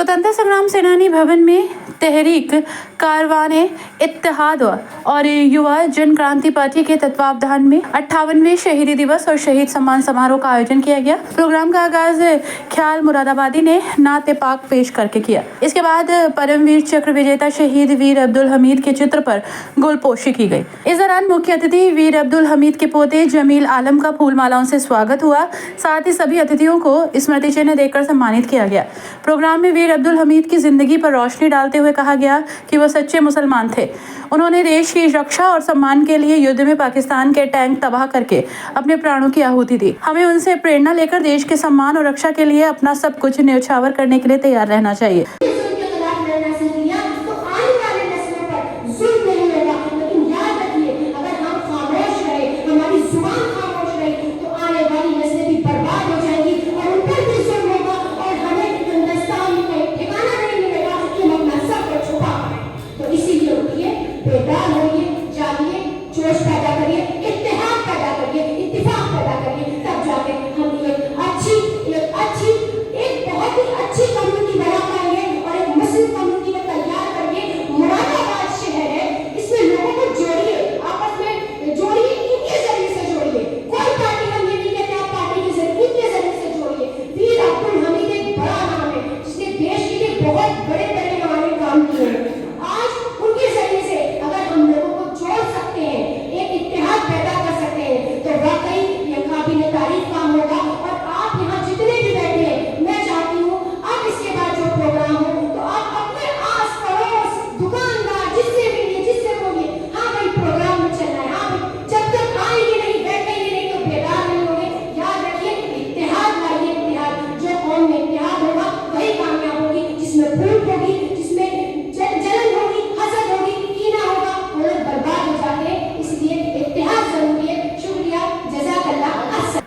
स्वतंत्रता संग्राम सेनानी भवन में तहरीक कारवाने इत्तेहाद और युवा जन क्रांति पार्टी के तत्वावधान में 58वें शहीदी दिवस और शहीद सम्मान समारोह का आयोजन किया गया। प्रोग्राम का आगाज ख्याल मुरादाबादी ने नाते पाक पेश करके किया। इसके बाद परमवीर चक्र विजेता शहीद वीर अब्दुल हमीद के चित्र पर गुलपोशी की गई। इस दौरान मुख्य अतिथि वीर अब्दुल हमीद के पोते जमील आलम का फूल मालाओं से स्वागत हुआ। साथ ही सभी अतिथियों को स्मृति चिन्ह देकर सम्मानित किया गया। प्रोग्राम में वीर अब्दुल हमीद की जिंदगी पर रोशनी डालते हुए कहा गया कि वह सच्चे मुसलमान थे। उन्होंने देश की रक्षा और सम्मान के लिए युद्ध में पाकिस्तान के टैंक तबाह करके अपने प्राणों की आहुति दी। हमें उनसे प्रेरणा लेकर देश के सम्मान और रक्षा के लिए अपना सब कुछ न्यौछावर करने के लिए तैयार रहना चाहिए।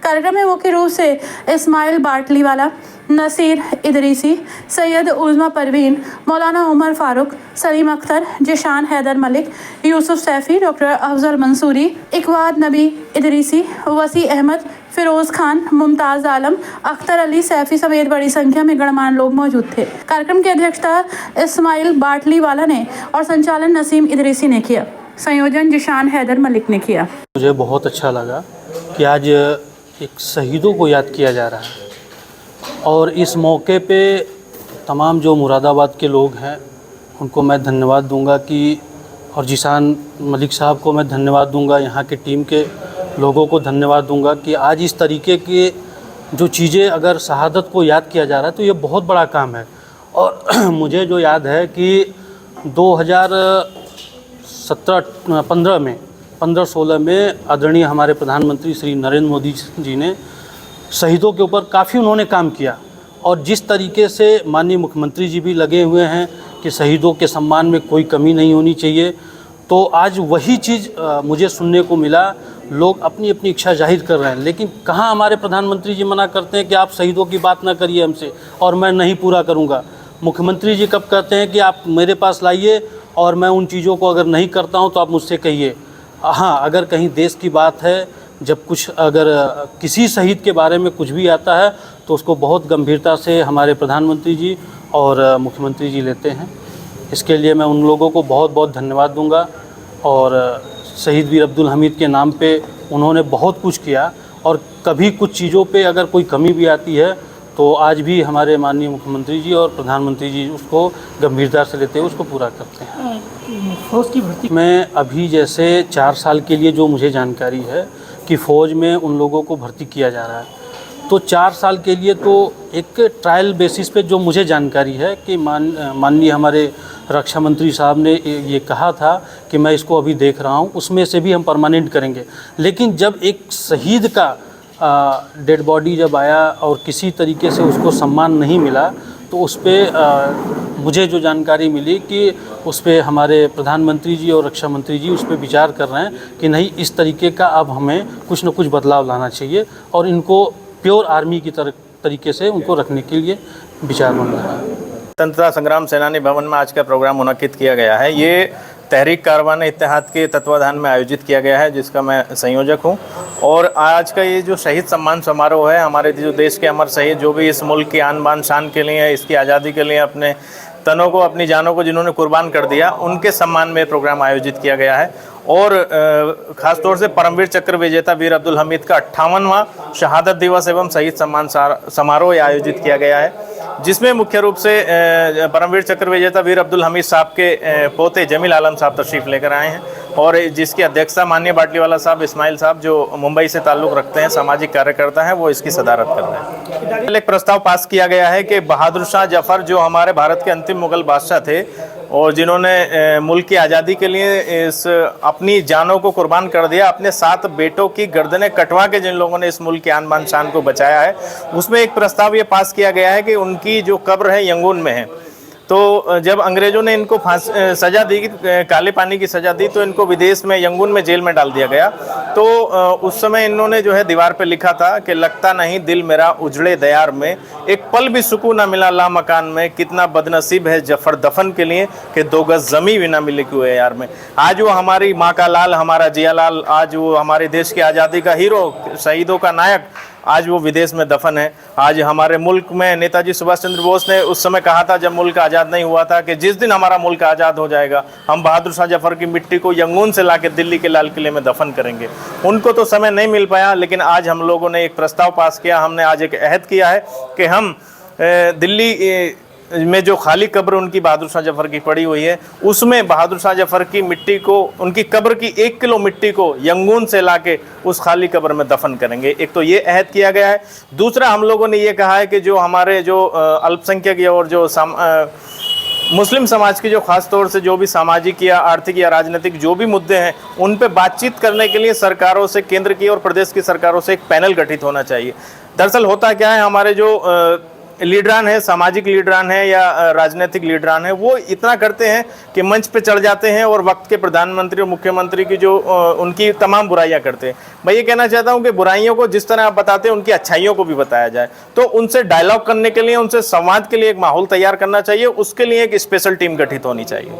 कार्यक्रम में मुख्य रूप से इस्माइल बाटलीवाला, नसीर इदरीसी, सैयद उज़मा परवीन, मौलाना उमर फारूक, सलीम अख्तर, जिशान हैदर मलिक, यूसुफ सैफी, डॉक्टर अफजल मंसूरी, इकवाद नबी इदरीसी, वसी अहमद, फिरोज खान, मुमताज आलम, अख्तर अली सैफी समेत बड़ी संख्या में गणमान्य लोग मौजूद थे। कार्यक्रम की अध्यक्षता इस्माइल बाटलीवाला ने और संचालन नसीम इदरीसी ने किया। संयोजन जिशान हैदर मलिक ने किया। मुझे बहुत अच्छा लगा कि आज एक शहीदों को याद किया जा रहा है और इस मौके पे तमाम जो मुरादाबाद के लोग हैं उनको मैं धन्यवाद दूंगा कि और जिशान मलिक साहब को मैं धन्यवाद दूंगा, यहाँ के टीम के लोगों को धन्यवाद दूंगा कि आज इस तरीके के जो चीज़ें अगर शहादत को याद किया जा रहा है तो ये बहुत बड़ा काम है। और मुझे जो याद है कि 2015-16 में आदरणीय हमारे प्रधानमंत्री श्री नरेंद्र मोदी जी ने शहीदों के ऊपर काफ़ी उन्होंने काम किया और जिस तरीके से माननीय मुख्यमंत्री जी भी लगे हुए हैं कि शहीदों के सम्मान में कोई कमी नहीं होनी चाहिए, तो आज वही चीज़ मुझे सुनने को मिला। लोग अपनी अपनी इच्छा जाहिर कर रहे हैं, लेकिन कहाँ हमारे प्रधानमंत्री जी मना करते हैं कि आप शहीदों की बात ना करिए हमसे और मैं नहीं पूरा करूँगा। मुख्यमंत्री जी कब कहते हैं कि आप मेरे पास लाइए और मैं उन चीज़ों को अगर नहीं करता हूँ तो आप मुझसे कहिए। हाँ, अगर कहीं देश की बात है, जब कुछ अगर किसी शहीद के बारे में कुछ भी आता है तो उसको बहुत गंभीरता से हमारे प्रधानमंत्री जी और मुख्यमंत्री जी लेते हैं। इसके लिए मैं उन लोगों को बहुत बहुत धन्यवाद दूंगा। और शहीद वीर अब्दुल हमीद के नाम पे उन्होंने बहुत कुछ किया और कभी कुछ चीज़ों पे अगर कोई कमी भी आती है तो आज भी हमारे माननीय मुख्यमंत्री जी और प्रधानमंत्री जी उसको गंभीरता से लेते हुए उसको पूरा करते हैं। फौज की भर्ती में अभी जैसे 4 साल के लिए जो मुझे जानकारी है कि फ़ौज में उन लोगों को भर्ती किया जा रहा है, तो 4 साल के लिए तो एक ट्रायल बेसिस पे जो मुझे जानकारी है कि माननीय हमारे रक्षा मंत्री साहब ने ये कहा था कि मैं इसको अभी देख रहा हूँ, उसमें से भी हम परमानेंट करेंगे। लेकिन जब एक शहीद का डेड बॉडी जब आया और किसी तरीके से उसको सम्मान नहीं मिला तो उस पर मुझे जो जानकारी मिली कि उस पर हमारे प्रधानमंत्री जी और रक्षा मंत्री जी उस पर विचार कर रहे हैं कि नहीं, इस तरीके का अब हमें कुछ न कुछ बदलाव लाना चाहिए और इनको प्योर आर्मी की तरीके से उनको रखने के लिए विचार बन रहा है। स्वतंत्रता संग्राम सेनानी भवन में आज का प्रोग्राम मुनक्किद किया गया है। ये तहरीक कारवान इत्तेहाद के तत्वाधान में आयोजित किया गया है, जिसका मैं संयोजक हूं। और आज का ये जो शहीद सम्मान समारोह है, हमारे जो देश के अमर शहीद जो भी इस मुल्क की आन बान शान के लिए, इसकी आज़ादी के लिए अपने तनों को, अपनी जानों को जिन्होंने कुर्बान कर दिया, उनके सम्मान में प्रोग्राम आयोजित किया गया है। और ख़ास तौर से परमवीर चक्र विजेता वीर अब्दुल हमीद का 58वां शहादत दिवस एवं शहीद सम्मान समारोह आयोजित किया गया है, जिसमें मुख्य रूप से परमवीर चक्र विजेता वीर अब्दुल हमीद साहब के पोते जमील आलम साहब तशरीफ लेकर आए हैं, और जिसकी अध्यक्षता माननीय बाटलीवाला साहब, इस्माइल साहब जो मुंबई से ताल्लुक़ रखते हैं, सामाजिक कार्यकर्ता हैं, वो इसकी सदारत कर रहे हैं। एक प्रस्ताव पास किया गया है कि बहादुर शाह जफर जो हमारे भारत के अंतिम मुगल बादशाह थे और जिन्होंने मुल्क की आज़ादी के लिए अपनी जानों को कुर्बान कर दिया, अपने 7 बेटों की गर्दनें कटवा के जिन लोगों ने इस मुल्क की आन बान शान को बचाया है, उसमें एक प्रस्ताव ये पास किया गया है कि उनकी जो कब्र है यंगून में है। तो जब अंग्रेज़ों ने इनको सज़ा दी, काले पानी की सज़ा दी, तो इनको विदेश में यंगून में जेल में डाल दिया गया। तो उस समय इन्होंने जो है दीवार पे लिखा था कि लगता नहीं दिल मेरा उजड़े दयार में, एक पल भी सुकून न मिला ला मकान में, कितना बदनसीब है जफर दफन के लिए कि 2 गज ज़मीं भी ना मिले हुए यार में। आज वो हमारी माँ का लाल, हमारा जियालाल, आज वो हमारे देश की आज़ादी का हीरो, शहीदों का नायक, आज वो विदेश में दफन है। आज हमारे मुल्क में नेताजी सुभाष चंद्र बोस ने उस समय कहा था, जब मुल्क आज़ाद नहीं हुआ था, कि जिस दिन हमारा मुल्क आज़ाद हो जाएगा, हम बहादुर शाह जफर की मिट्टी को यंगून से लाके दिल्ली के लाल किले में दफन करेंगे। उनको तो समय नहीं मिल पाया, लेकिन आज हम लोगों ने एक प्रस्ताव पास किया, हमने आज एक अहद किया है कि हम दिल्ली में जो खाली कब्र उनकी बहादुर शाह जफर की पड़ी हुई है, उसमें बहादुर शाह जफर की मिट्टी को, उनकी कब्र की 1 किलो मिट्टी को यंगून से लाके उस खाली कब्र में दफन करेंगे। एक तो ये अहद किया गया है। दूसरा, हम लोगों ने ये कहा है कि जो हमारे जो अल्पसंख्यक और जो मुस्लिम समाज की जो खास तौर से जो भी सामाजिक या आर्थिक या राजनीतिक जो भी मुद्दे हैं, उन पे बातचीत करने के लिए सरकारों से, केंद्र की और प्रदेश की सरकारों से एक पैनल गठित होना चाहिए। दरअसल होता क्या है, हमारे जो लीडरान है, सामाजिक लीडरान है या राजनीतिक लीडरान है, वो इतना करते हैं कि मंच पे चढ़ जाते हैं और वक्त के प्रधानमंत्री और मुख्यमंत्री की जो उनकी तमाम बुराइयां करते हैं। मैं ये कहना चाहता हूं कि बुराइयों को जिस तरह आप बताते हैं, उनकी अच्छाइयों को भी बताया जाए। तो उनसे डायलॉग करने के लिए, उनसे संवाद के लिए एक माहौल तैयार करना चाहिए, उसके लिए एक स्पेशल टीम गठित होनी चाहिए।